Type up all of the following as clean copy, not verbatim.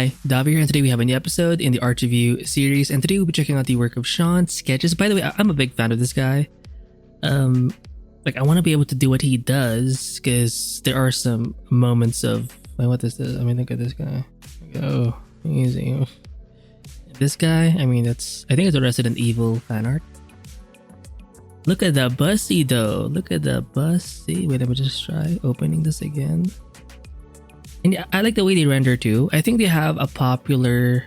Hi, DAVIII here, and today we have a new episode in the art review series, and today we'll be checking out the work of seansketches. By the way, I'm a big fan of this guy. Like, I want to be able to do what he does, because there are some moments of, like, what is this? I mean, look at this guy. Oh, easy. This guy, I mean, I think it's a Resident Evil fan art. Look at the bussy though. Look at the bussy. Wait, let me just try opening this again. And yeah, I like the way they render too. I think they have a popular...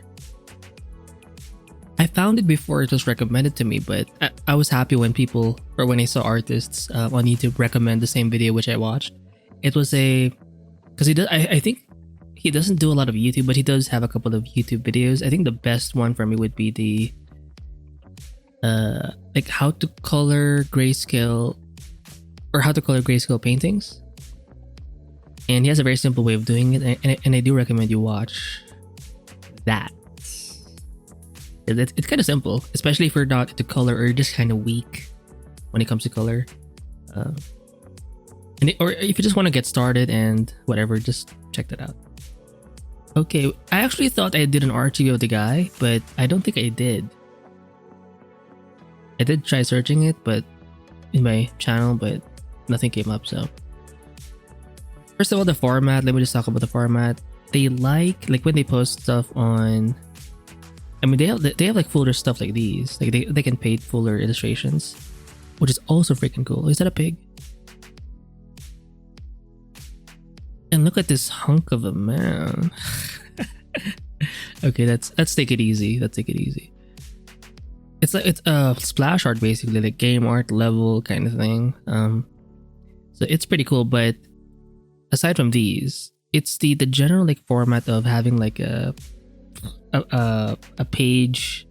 I found it before it was recommended to me, but I was happy when people, or when I saw artists on YouTube recommend the same video which I watched. It was because he does, I think he doesn't do a lot of YouTube, but he does have a couple of YouTube videos. I think the best one for me would be the like how to color grayscale, or how to color grayscale paintings. And he has a very simple way of doing it, and I do recommend you watch that. It's kind of simple, especially if you're not into color or you're just kind of weak when it comes to color. Or if you just want to get started and whatever, just check that out. Okay, I actually thought I did an art review of the guy, but I don't think I did. I did try searching it, but in my channel, but nothing came up. So first of all, the format. Let me just talk about the format. They like when they post stuff on. I mean, they have like fuller stuff like these. Like they can paint fuller illustrations, which is also freaking cool. Is that a pig? And look at this hunk of a man. Okay, let's take it easy. Let's take it easy. It's splash art basically, like game art level kind of thing. So it's pretty cool. But aside from these, it's the general like format of having like a page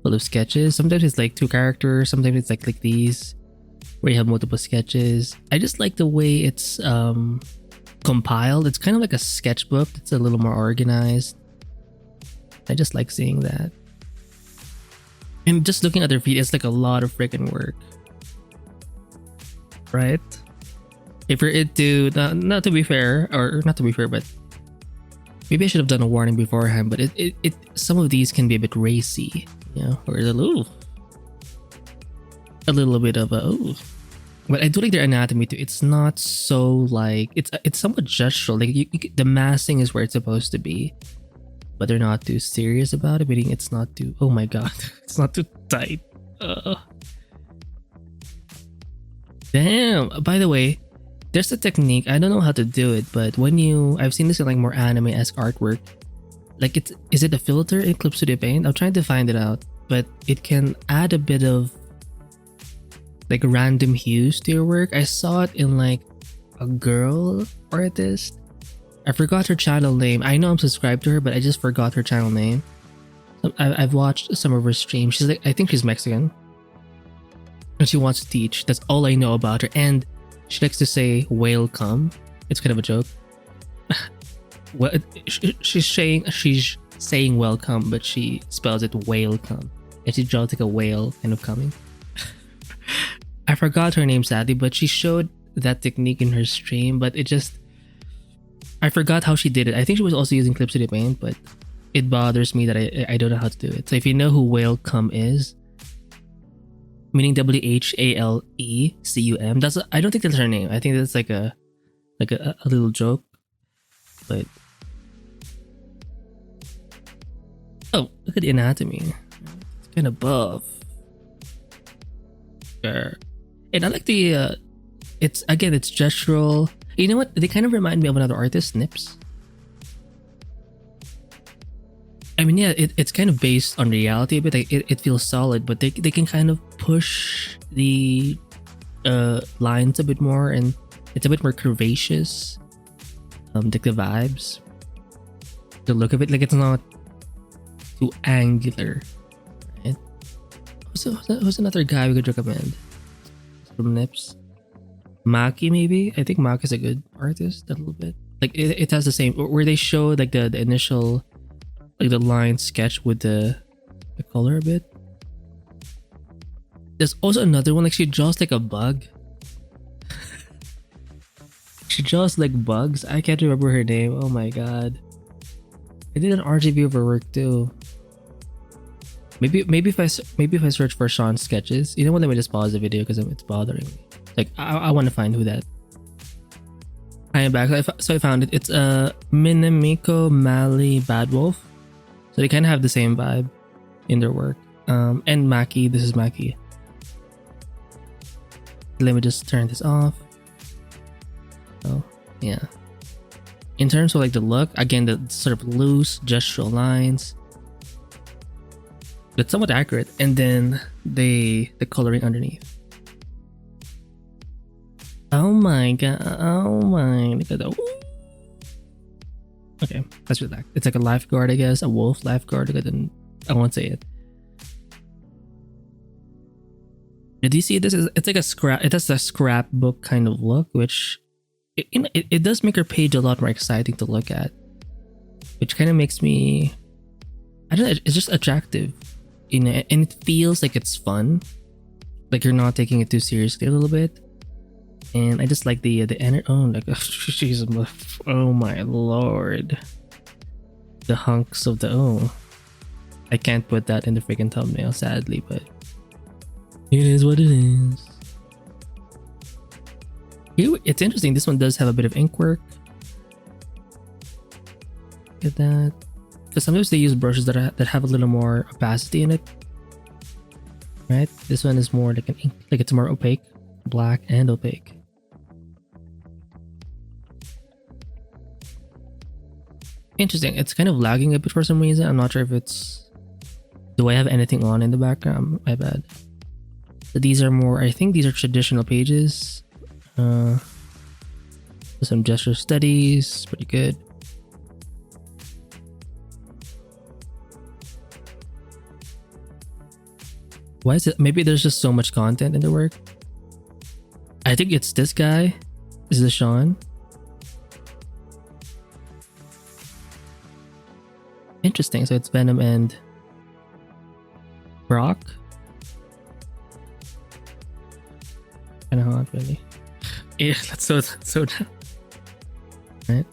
full of sketches. Sometimes it's like 2 characters, sometimes it's like these where you have multiple sketches. I just like the way it's compiled. It's kind of like a sketchbook. It's a little more organized. I just like seeing that. And just looking at their feet, it's like a lot of freaking work, right? If you're into, not to be fair, but maybe I should have done a warning beforehand, but it some of these can be a bit racy, you know, or a little bit of a But I do like their anatomy too. It's not so like it's somewhat gestural. Like the massing is where it's supposed to be, but they're not too serious about it. Meaning it's not too. Oh my god, it's not too tight. Damn. By the way, there's a technique. I don't know how to do it, but I've seen this in like more anime-esque artwork. Like is it a filter in XPPen? I'm trying to find it out, but it can add a bit of like random hues to your work. I saw it in like a girl artist. I forgot her channel name. I know I'm subscribed to her, but I just forgot her channel name. I've watched some of her streams. She's like, I think she's Mexican, and she wants to teach. That's all I know about her. And she likes to say "welcome." It's kind of a joke. Well, she's saying "welcome," but she spells it "welcome," and she draws like a whale kind of coming. I forgot her name sadly, but she showed that technique in her stream. But I forgot how she did it. I think she was also using XPPen, but it bothers me that I don't know how to do it. So if you know who "welcome" is, meaning WHALECUM. I don't think that's her name. I think that's like a little joke. But oh, look at the anatomy. It's kind of buff. Sure. And I like the it's gestural. You know what? They kind of remind me of another artist, Nips. I mean, yeah, it's kind of based on reality a bit. Like it feels solid, but they can kind of push the lines a bit more, and it's a bit more curvaceous. Like the vibes, the look of it, like it's not too angular. Right? Who's another guy we could recommend from Nips? MAKI maybe. I think MAKI is a good artist. A little bit like it has the same where they show like the initial. Like the line sketch with the color a bit. There's also another one, like she draws like a bug. She draws like bugs. I can't remember her name. Oh my god. I did an RGB over work too. Maybe if I search for Sean sketches, you know what? Let me just pause the video because it's bothering me. Like I want to find who that. I am back. So I found it. It's Minemiko, Mali, BadWolf. So they kind of have the same vibe in their work. And MAKI. This is MAKI. Let me just turn this off. Oh yeah. In terms of like the look, again, the sort of loose gestural lines, but somewhat accurate, and then the coloring underneath. Oh my god! Oh my! Look at that! Okay, let's relax. It's like a lifeguard, I guess, a wolf lifeguard. I won't say it. Did you see this? It's like a scrap. It has a scrapbook kind of look, which it does make her page a lot more exciting to look at, which kind of makes me, I don't know, it's just attractive, and it feels like it's fun, like you're not taking it too seriously a little bit. And I just like the energy. Oh, like jeez, oh my lord, the hunks of the I can't put that in the freaking thumbnail, sadly, but it is what it is. Here, it's interesting. This one does have a bit of ink work. Look at that. Because sometimes they use brushes that have a little more opacity in it. Right? This one is more like an ink, like it's more opaque, black and opaque. Interesting. It's kind of lagging a bit for some reason. I'm not sure if it's. Do I have anything on in the background? My bad. So these are more. I think these are traditional pages. Some gesture studies, pretty good. Why is it? Maybe there's just so much content in the work. I think it's this guy. Is this Sean? Interesting. So it's Venom and Brock. Kind of hot, really. Yeah, that's so down. Right.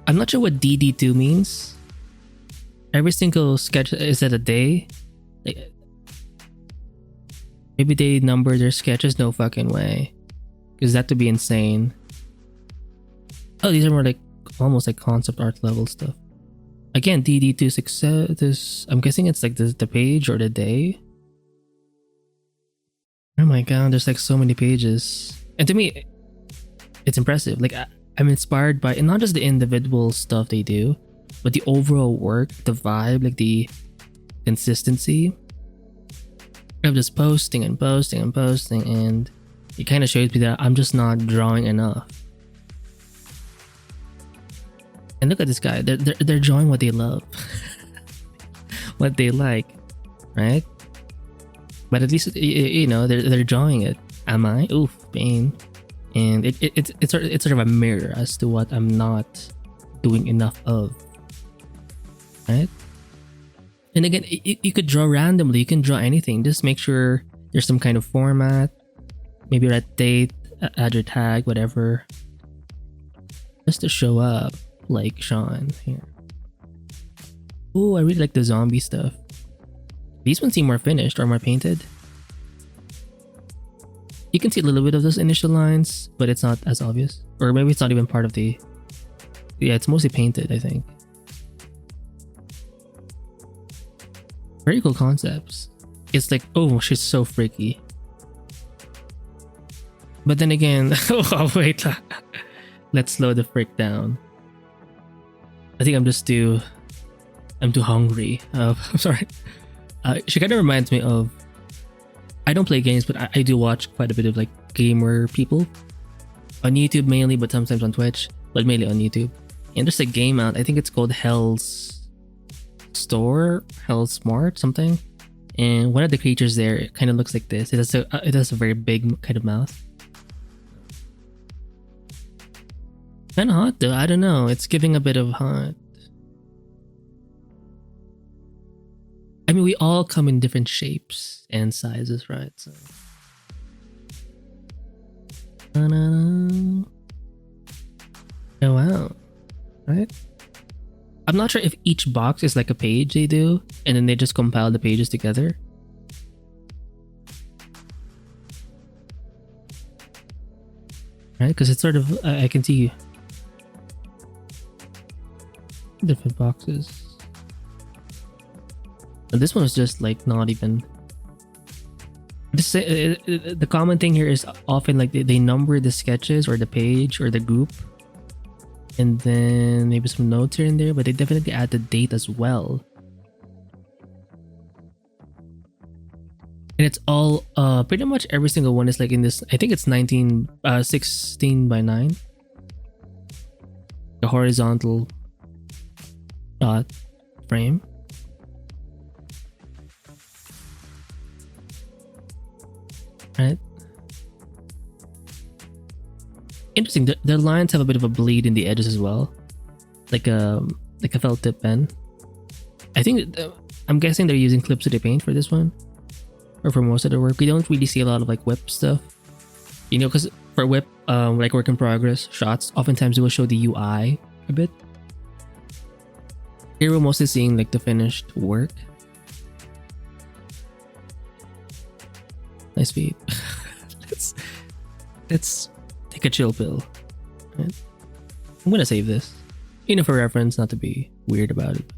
I'm not sure what DD2 means. Every single sketch, is that a day? Like, maybe they number their sketches? No fucking way. Because that would be insane. Oh, these are more like almost like concept art level stuff. Again, DD2 success. I'm guessing it's like the page or the day. Oh my god, there's like so many pages. And to me, it's impressive. Like I'm inspired by, and not just the individual stuff they do, but the overall work, the vibe, like the consistency of just posting and posting and posting, and it kind of shows me that I'm just not drawing enough. And look at this guy. They're drawing what they love, what they like, right? But at least you know they're drawing it. Am I? Oof, pain. And it's sort of a mirror as to what I'm not doing enough of, right? And again, you could draw randomly. You can draw anything. Just make sure there's some kind of format. Maybe write date, add your tag, whatever, just to show up like Sean here. Oh, I really like the zombie stuff. These ones seem more finished or more painted. You can see a little bit of those initial lines, but it's not as obvious. Or maybe it's not even part of the... Yeah, it's mostly painted, I think. Very cool concepts. It's like, oh, she's so freaky. But then again... oh, wait. Let's slow the frick down. I think I'm just too... I'm too hungry. I'm sorry. She kind of reminds me of... I don't play games, but I do watch quite a bit of like gamer people. On YouTube mainly, but sometimes on Twitch. But mainly on YouTube. And there's a game out, I think it's called Hell's Store? Hell's Smart, something. And one of the creatures there, it kind of looks like this. It has a very big kind of mouth. Kind of hot though, I don't know. It's giving a bit of hot. I mean, we all come in different shapes and sizes, right? So. Oh wow. Right? I'm not sure if each box is like a page they do, and then they just compile the pages together. Right? Because it's sort of, I can see different boxes. And this one is just like not even. The common thing here is often like they number the sketches or the page or the group, and then maybe some notes here and there, but they definitely add the date as well. And it's all pretty much every single one is like in this, I think it's 16 by 9, the horizontal dot frame. Right. Interesting. The lines have a bit of a bleed in the edges as well, like a felt tip pen. I think I'm guessing they're using Clip Studio Paint for this one, or for most of the work. We don't really see a lot of like whip stuff, you know, because for whip, like work in progress shots, oftentimes they will show the UI a bit. Here we're mostly seeing like the finished work. Nice feet. let's take a chill pill. Right? I'm gonna save this, you know, for reference, not to be weird about it.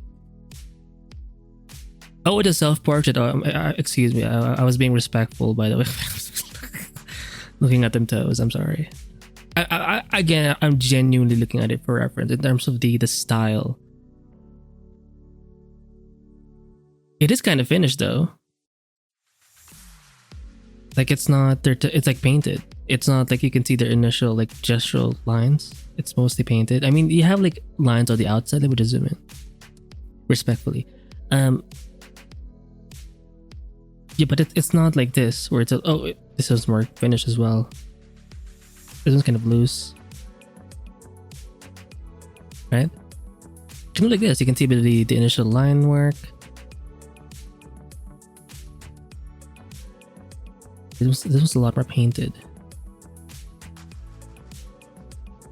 Oh, it's a self-portrait. Excuse me. I was being respectful, by the way. Looking at them toes. I'm sorry. Again, I'm genuinely looking at it for reference in terms of the style. It is kind of finished though. Like it's not there. It's like painted. It's not like you can see the initial like gestural lines. It's mostly painted. I mean, you have like lines on the outside. Let me just zoom in. Respectfully. Yeah, but it's not like this where it's this one's more finished as well. This one's kind of loose, right? Kind of like this. You can see a bit of the initial line work. This was a lot more painted.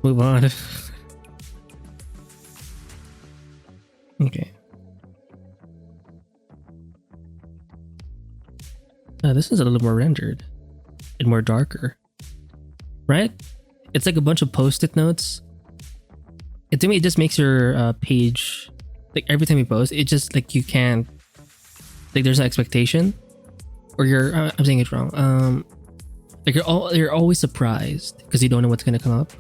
Move on. Okay. This is a little more rendered and more darker, right? It's like a bunch of post-it notes. To me, it just makes your page, like every time you post, it just like you can't, like there's an expectation, or I'm saying it wrong. Like you're always surprised because you don't know what's gonna come up.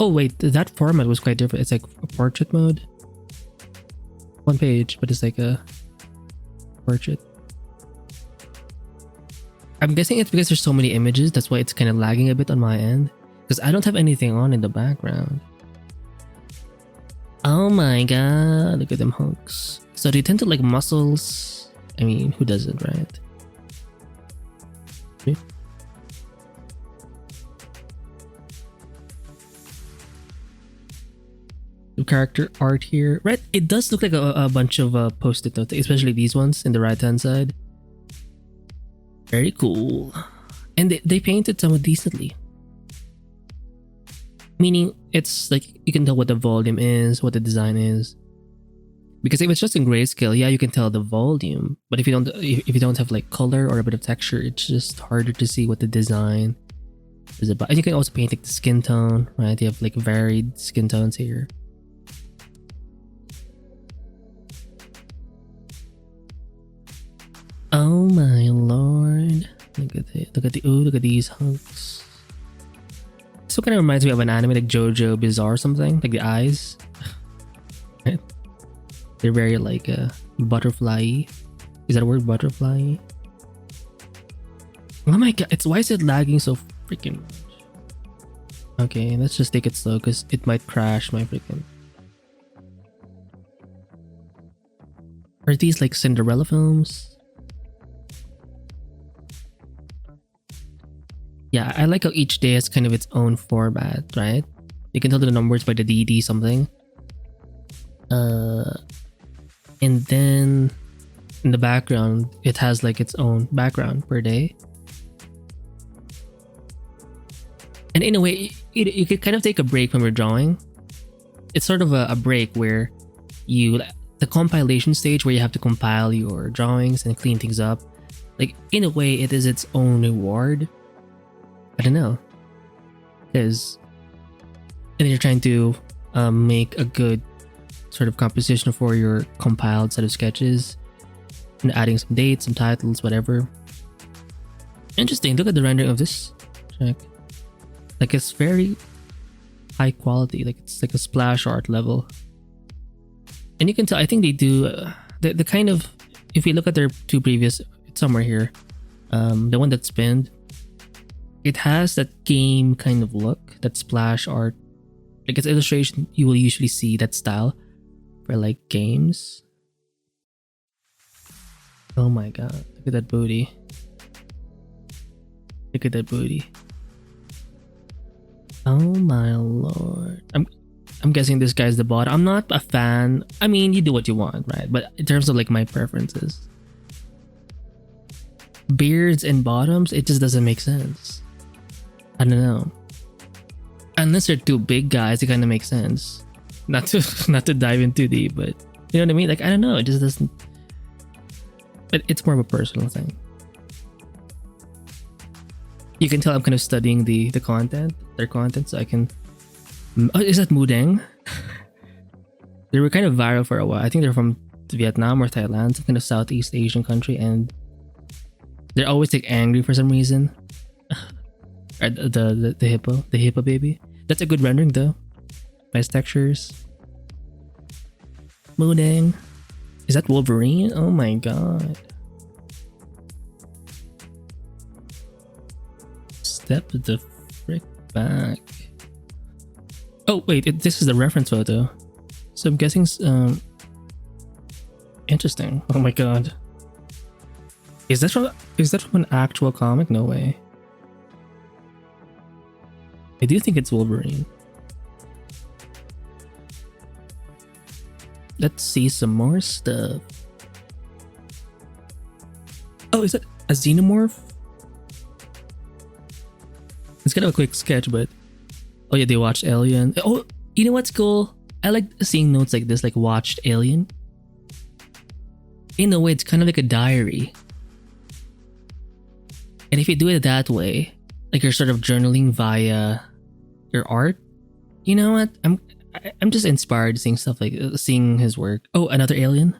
Oh wait, that format was quite different. It's like a portrait mode. One page, but it's like a portrait. I'm guessing it's because there's so many images. That's why it's kind of lagging a bit on my end. Because I don't have anything on in the background. Oh my god, look at them hunks. So they tend to like muscles. I mean, who doesn't, right? Okay. The character art here, right? It does look like a bunch of post-it notes, especially these ones in the right-hand side. Very cool. And they painted somewhat decently. Meaning it's like you can tell what the volume is, what the design is. Because if it's just in grayscale, yeah, you can tell the volume. But if you don't have like color or a bit of texture, it's just harder to see what the design is about. And you can also paint like the skin tone, right? You have like varied skin tones here. Oh my lord. Look at these hunks. This kind of reminds me of an anime like JoJo Bizarre something, like the eyes. They're very like butterfly-y. Is that a word, butterfly? Oh my god, why is it lagging so freaking much? Okay, let's just take it slow because it might crash my freaking. Are these like Cinderella films? Yeah, I like how each day has kind of its own format, right? You can tell the numbers by the DD something. And then in the background, it has like its own background per day. And in a way, you could kind of take a break from your drawing. It's sort of a break where the compilation stage where you have to compile your drawings and clean things up. Like, in a way, it is its own reward. I don't know. Because and you're trying to make a good sort of composition for your compiled set of sketches and adding some dates, some titles, whatever. Interesting. Look at the rendering of this. Check. Like, it's very high quality. Like, it's like a splash art level. And you can tell, I think they do the kind of, if you look at their two previous, it's somewhere here, the one that's pinned, it has that game kind of look, that splash art. Like, it's illustration, you will usually see that style for like games. Oh my god, look at that booty. Look at that booty. Oh my lord. I'm guessing this guy's the bot. I'm not a fan. I mean, you do what you want, right? But in terms of like my preferences, beards and bottoms, it just doesn't make sense. I don't know. Unless they're two big guys, it kind of makes sense. Not to dive in too deep, but you know what I mean? Like, I don't know. It just doesn't. But it's more of a personal thing. You can tell I'm kind of studying their content, so I can. Oh, is that Mudeng? They were kind of viral for a while. I think they're from Vietnam or Thailand, some kind of Southeast Asian country, and they're always like angry for some reason. the hippo baby. That's a good rendering though. Nice textures. Mudeng. Is that Wolverine? Oh my god. Step the frick back. Oh wait, this is the reference photo. So I'm guessing interesting. Oh my god. Is that from an actual comic? No way. I do think it's Wolverine. Let's see some more stuff. Oh, is that a xenomorph? It's kind of a quick sketch, but oh yeah, they watched Alien. Oh, you know what's cool? I like seeing notes like this, like watched Alien. In a way, it's kind of like a diary. And if you do it that way, like you're sort of journaling via your art, you know what? I'm just inspired seeing stuff like seeing his work. Oh, another alien.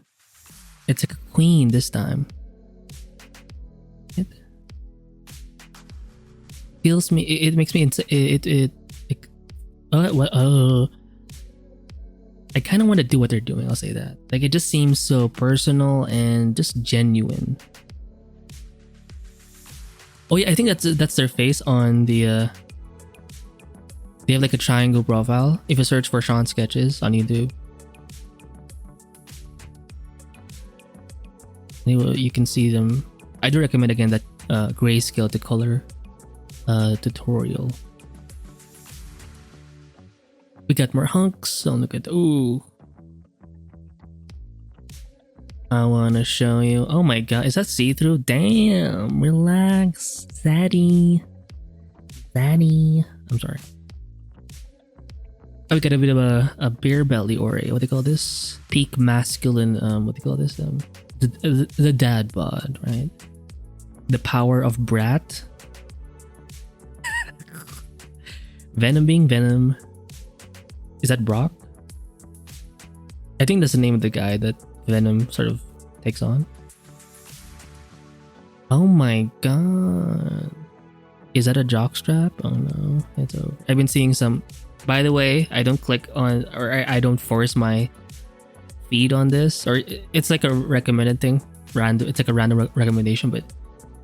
It's like a queen this time. It feels me. It makes me. I kind of want to do what they're doing. I'll say that. Like, it just seems so personal and just genuine. Oh yeah, I think that's their face on the. They have like a triangle profile. If you search for seansketches on YouTube, you can see them. I do recommend again that grayscale to color tutorial. We got more hunks. Oh, look at ooh. I wanna show you. Oh my god, is that see-through? Damn, relax, Zaddy. I'm sorry. Oh, we got a bit of a beer belly or a what do you call this? Peak masculine. What do you call this? The dad bod, right? The power of brat. Venom being Venom. Is that Brock? I think that's the name of the guy that Venom sort of takes on. Oh my god. Is that a jockstrap? Oh no. I've been seeing some. By the way, I don't click on or I don't force my feed on this, or it's like a recommended thing. Random. It's like a random recommendation, but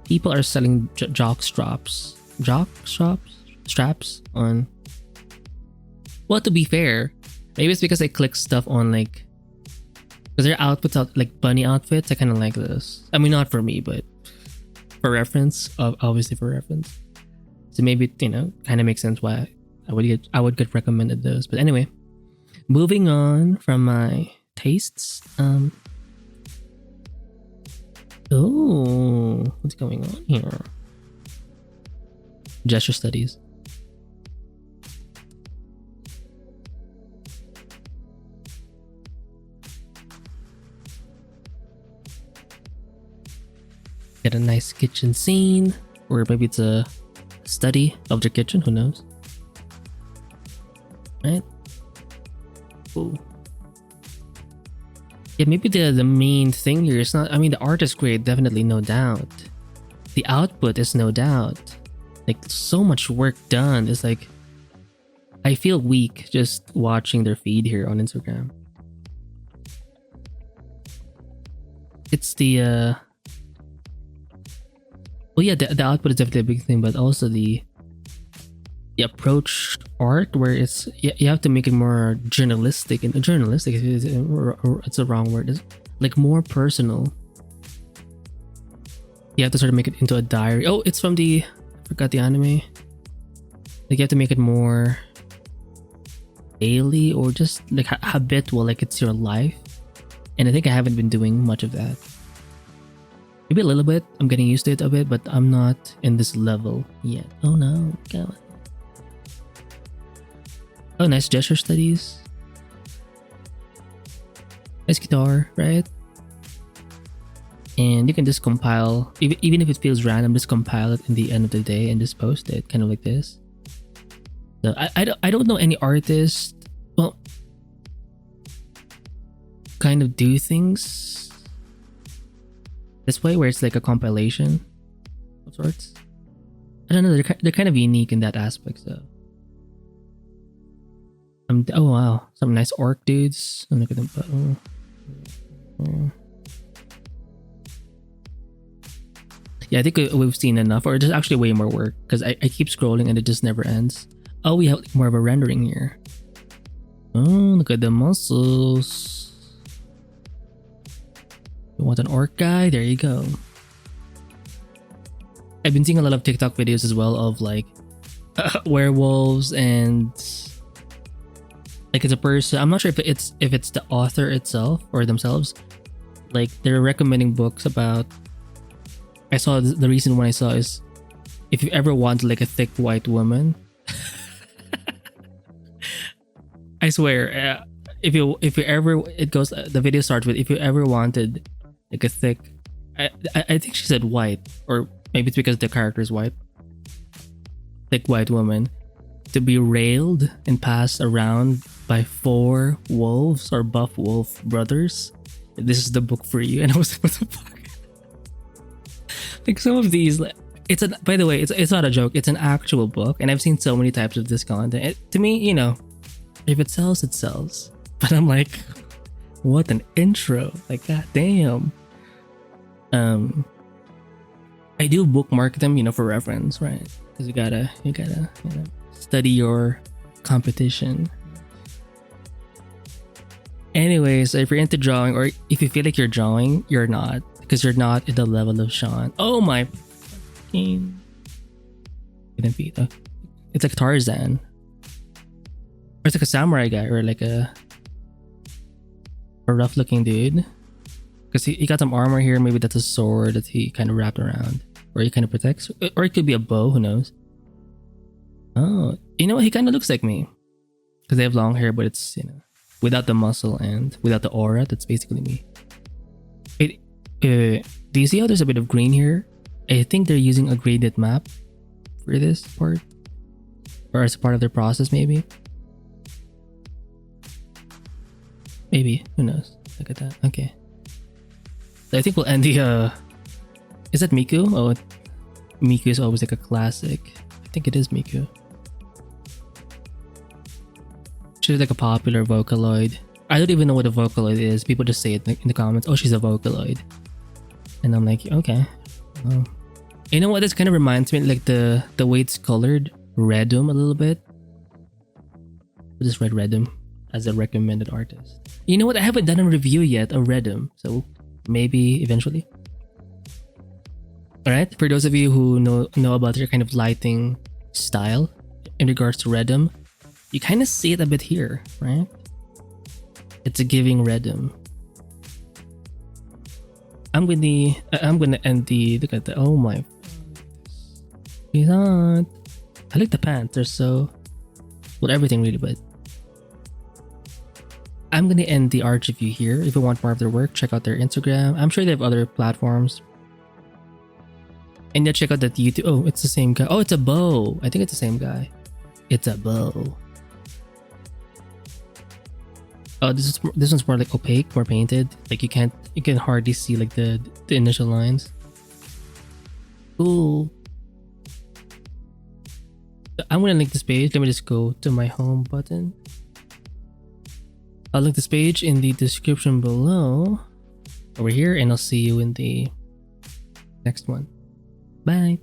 people are selling straps on. Well, to be fair, maybe it's because I click stuff on like, because their outfits out like bunny outfits. I kind of like this. I mean, not for me, but for reference, obviously for reference. So maybe kind of makes sense why I would get recommended those. But anyway, moving on from my tastes. Oh, what's going on here? Gesture studies. Get a nice kitchen scene, or maybe it's a study of the kitchen, who knows? Right? Cool. Yeah, maybe the main thing here is not, I mean, the art is great, definitely, no doubt. The output is no doubt. Like, so much work done. It's like, I feel weak just watching their feed here on Instagram. It's the, well, yeah, the output is definitely a big thing, but also the approach art where it's, you have to make it more journalistic, and journalistic is, it's a wrong word, it's like more personal. You have to sort of make it into a diary. Oh, it's from the, I forgot the anime. Like, you have to make it more daily or just like habitual, like it's your life. And I think I haven't been doing much of that. Maybe a little bit. I'm getting used to it a bit, but I'm not in this level yet. Oh no, God. Oh, nice gesture studies. Nice guitar, right? And you can just compile, even if it feels random, just compile it in the end of the day and just post it, kind of like this. So I don't know any artist, well, kind of do things this way, where it's like a compilation of sorts. I don't know, they're kind of unique in that aspect, so. Oh wow, some nice orc dudes. Oh, look at them. Yeah, I think we've seen enough, or there's actually way more work, because I keep scrolling and it just never ends. Oh, we have more of a rendering here. Oh, look at the muscles. You want an orc guy? There you go. I've been seeing a lot of TikTok videos as well of like werewolves, and like it's a person. I'm not sure if it's the author itself or themselves. Like, they're recommending books about. I saw the recent one I saw is, if you ever want like a thick white woman. I swear, if you ever, it goes, the video starts with, if you ever wanted like a thick, I think she said white, or maybe it's because the character is white, thick white woman, to be railed and passed around by 4 wolves or buff wolf brothers, this is the book for you. And I was like, what the fuck? Like, some of these, it's by the way, it's not a joke, it's an actual book, and I've seen so many types of this content. To me, you know, if it sells, it sells. But I'm like, what an intro! Like, god damn. I do bookmark them, you know, for reference, right? Because you gotta study your competition. Anyways, if you're into drawing, or if you feel like you're drawing, you're not, because you're not in the level of Sean. Oh my fucking feet. It's like Tarzan. Or it's like a samurai guy, or like a rough looking dude. Because he got some armor here, maybe that's a sword that he kind of wrapped around. Or he kind of protects. Or it could be a bow, who knows. Oh, you know what? He kind of looks like me. Because they have long hair, but it's, you know, without the muscle and without the aura, that's basically me. Do you see how there's a bit of green here? I think they're using a graded map for this part. Or as a part of their process, maybe. Maybe, who knows? Look at that. Okay. So I think we'll end the is that Miku? Oh, Miku is always like a classic. I think it is Miku. She's like a popular Vocaloid. I don't even know what a Vocaloid is. People just say it in the comments. Oh, she's a Vocaloid. And I'm like, okay. Well, you know what? This kind of reminds me, like the way it's colored, REDUM a little bit. I just read REDUM as a recommended artist. You know what? I haven't done a review yet of REDUM, so maybe eventually. Alright, for those of you who know about your kind of lighting style in regards to REDUM, you kind of see it a bit here, right? It's a giving REDUM. I'm gonna end the, look at the, oh my, he's not. I like the pants, they're so, well, everything really, but I'm gonna end the art review here. If you want more of their work, check out their Instagram. I'm sure they have other platforms. And yeah, check out that YouTube. Oh, it's the same guy. Oh, it's a bow. I think it's the same guy. It's a bow. Oh, this one's more like opaque, more painted. Like you can hardly see like the initial lines. Cool. I'm gonna link this page. Let me just go to my home button. I'll link this page in the description below over here, and I'll see you in the next one. Bye.